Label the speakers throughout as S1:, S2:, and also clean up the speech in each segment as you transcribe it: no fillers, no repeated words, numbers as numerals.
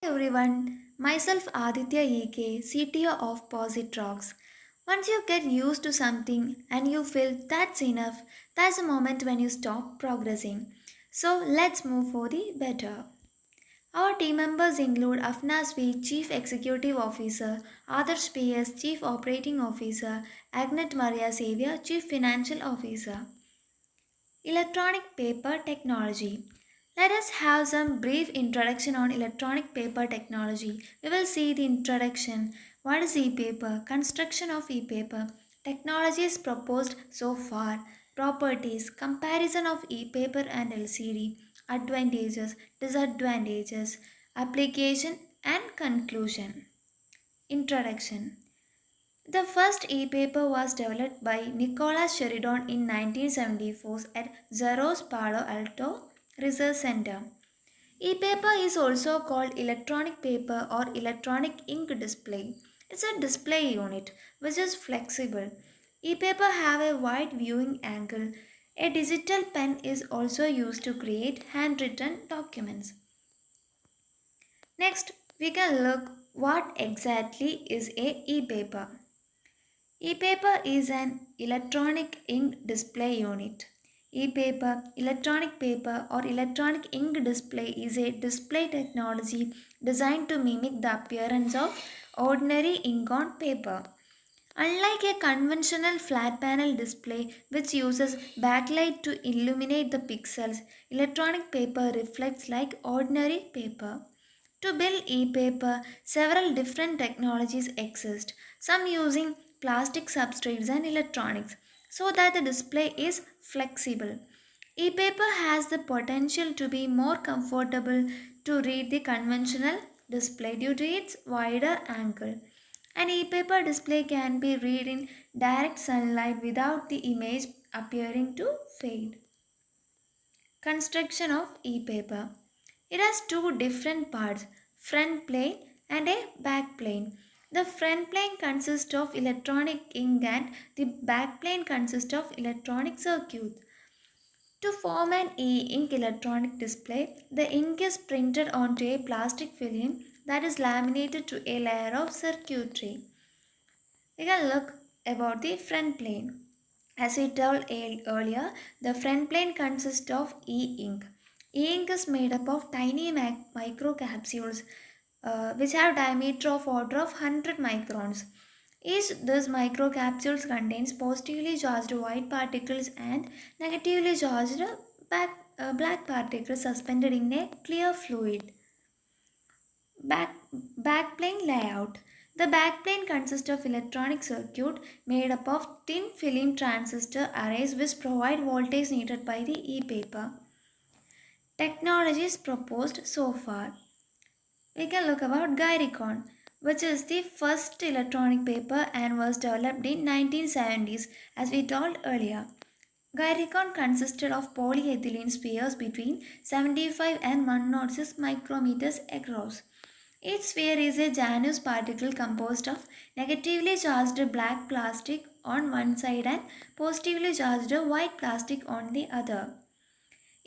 S1: Hey everyone, myself Aditya EK, CTO of Positrox. Once you get used to something and you feel that's enough, that's the moment when you stop progressing. So let's move for the better. Our team members include Afna Sweet, Chief Executive Officer, Adarsh PS, Chief Operating Officer, Agnet Maria Xavier, Chief Financial Officer. Electronic paper technology. Let us have some brief introduction on electronic paper technology. We will see the introduction. What is e-paper? Construction of e-paper. Technologies proposed so far. Properties. Comparison of e-paper and LCD. Advantages, disadvantages. Application and conclusion. Introduction. The first e-paper was developed by Nicholas Sheridan in 1974 at Xerox Palo Alto Research Center. E-paper is also called electronic paper or electronic ink display. It's a display unit which is flexible. E-paper have a wide viewing angle. A digital pen is also used to create handwritten documents. Next, we can look what exactly is a e-paper. E-paper is an electronic ink display unit. E-paper, electronic paper or electronic ink display is a display technology designed to mimic the appearance of ordinary ink on paper. Unlike a conventional flat panel display which uses backlight to illuminate the pixels, electronic paper reflects like ordinary paper. To build e-paper, several different technologies exist, some using plastic substrates and electronics, so that the display is flexible. E-paper has the potential to be more comfortable to read the conventional display due to its wider angle. An e-paper display can be read in direct sunlight without the image appearing to fade. Construction of e-paper. It has two different parts, front plane and a back plane. The front plane consists of electronic ink and the back plane consists of electronic circuit. To form an e-ink electronic display, the ink is printed onto a plastic film that is laminated to a layer of circuitry. We can look about the front plane. As we told earlier, the front plane consists of e-ink. E-ink is made up of tiny microcapsules which have diameter of order of 100 microns. Each these microcapsules contains positively charged white particles and negatively charged black particles suspended in a clear fluid. Back, Backplane layout. The backplane consists of electronic circuit made up of thin film transistor arrays which provide voltage needed by the e-paper. Technologies proposed so far. We can look about Gyricon, which is the first electronic paper and was developed in 1970s as we told earlier. Gyricon consisted of polyethylene spheres between 75 and 106 micrometers across. Each sphere is a Janus particle composed of negatively charged black plastic on one side and positively charged white plastic on the other.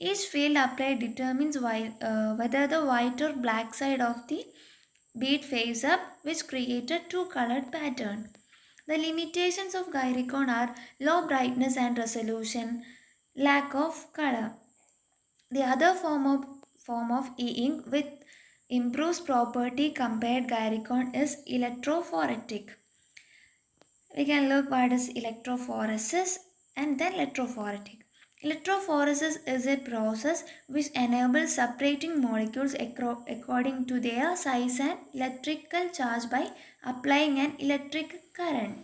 S1: Each field applied determines whether the white or black side of the bead face up, which creates a two-colored pattern. The limitations of Gyricon are low brightness and resolution, lack of color. The other form of e-ink with improves property compared Gyricon is electrophoretic. We can look what is electrophoresis and then electrophoretic. Electrophoresis is a process which enables separating molecules according to their size and electrical charge by applying an electric current.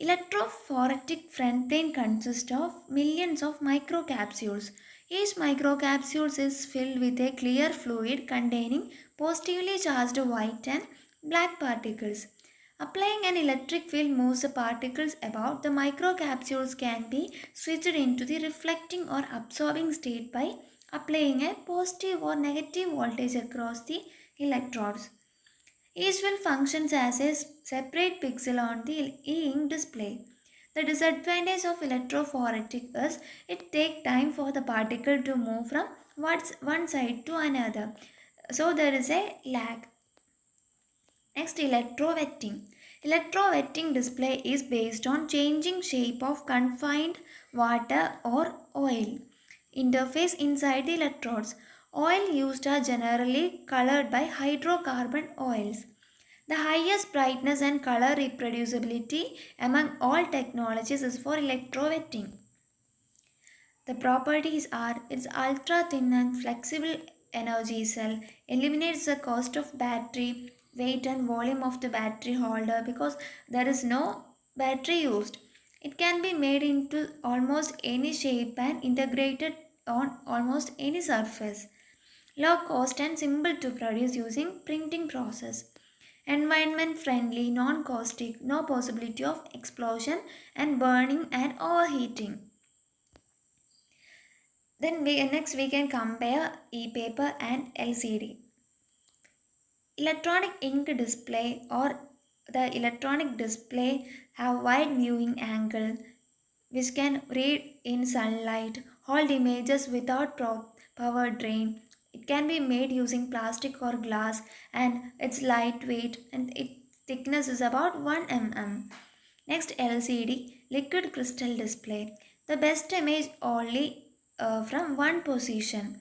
S1: Electrophoretic front plane consists of millions of microcapsules. Each microcapsule is filled with a clear fluid containing positively charged white and black particles. Applying an electric field moves the particles about. The microcapsules can be switched into the reflecting or absorbing state by applying a positive or negative voltage across the electrodes. Each will functions as a separate pixel on the e-ink display. The disadvantage of electrophoretic is it takes time for the particle to move from one side to another. So there is a lag. Next, electrowetting. Electrowetting display is based on changing shape of confined water or oil interface inside the electrodes. Oil used are generally colored by hydrocarbon oils. The highest brightness and color reproducibility among all technologies is for electrowetting. The properties are its ultra thin and flexible energy cell, eliminates the cost of battery, weight and volume of the battery holder because there is no battery used. It can be made into almost any shape and integrated on almost any surface. Low cost and simple to produce using printing process. Environment friendly, non caustic, no possibility of explosion and burning and overheating. Next we can compare e-paper and LCD. Electronic ink display or the electronic display have wide viewing angle which can read in sunlight, hold images without power drain. It can be made using plastic or glass and it's lightweight and its thickness is about 1 mm. Next, LCD, liquid crystal display. The best image only from one position.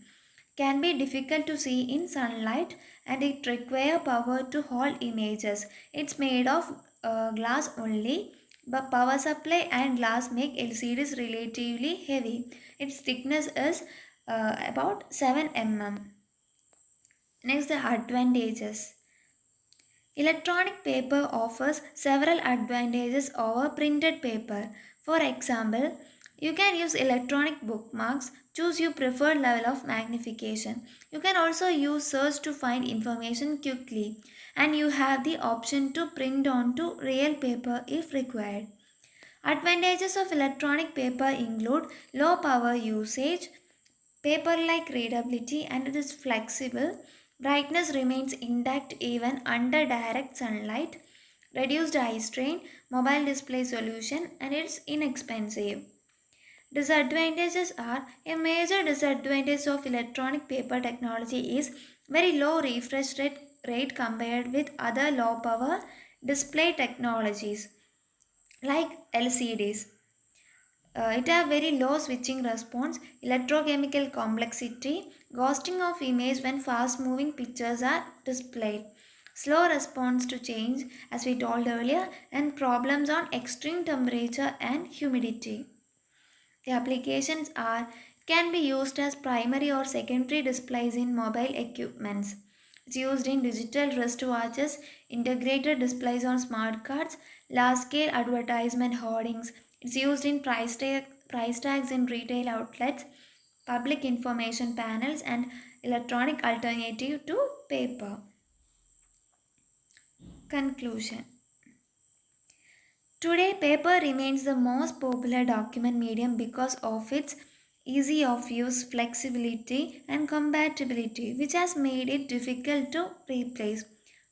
S1: Can be difficult to see in sunlight and it require power to hold images. It's made of glass only, but power supply and glass make LCDs relatively heavy. Its thickness is about 7 mm. Next, the advantages. Electronic paper offers several advantages over printed paper. For example, you can use electronic bookmarks, choose your preferred level of magnification. You can also use search to find information quickly, and you have the option to print onto real paper if required. Advantages of electronic paper include low power usage, paper-like readability, and it is flexible. Brightness remains intact even under direct sunlight. Reduced eye strain, mobile display solution, and it's inexpensive. Disadvantages are a major disadvantage of electronic paper technology is very low refresh rate compared with other low power display technologies like LCDs. It have very low switching response, electrochemical complexity, ghosting of image when fast moving pictures are displayed, slow response to change as we told earlier, and problems on extreme temperature and humidity. The applications are can be used as primary or secondary displays in mobile equipments. It's used in digital wristwatches, integrated displays on smart cards, large scale advertisement hoardings. It's used in price tags in retail outlets, public information panels, and electronic alternative to paper. Conclusion. Today, paper remains the most popular document medium because of its easy of use, flexibility, and compatibility, which has made it difficult to replace.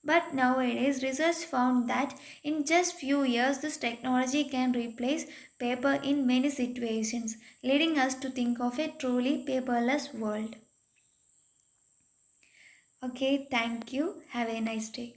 S1: But nowadays, research found that in just few years, this technology can replace paper in many situations, leading us to think of a truly paperless world. Okay, thank you. Have a nice day.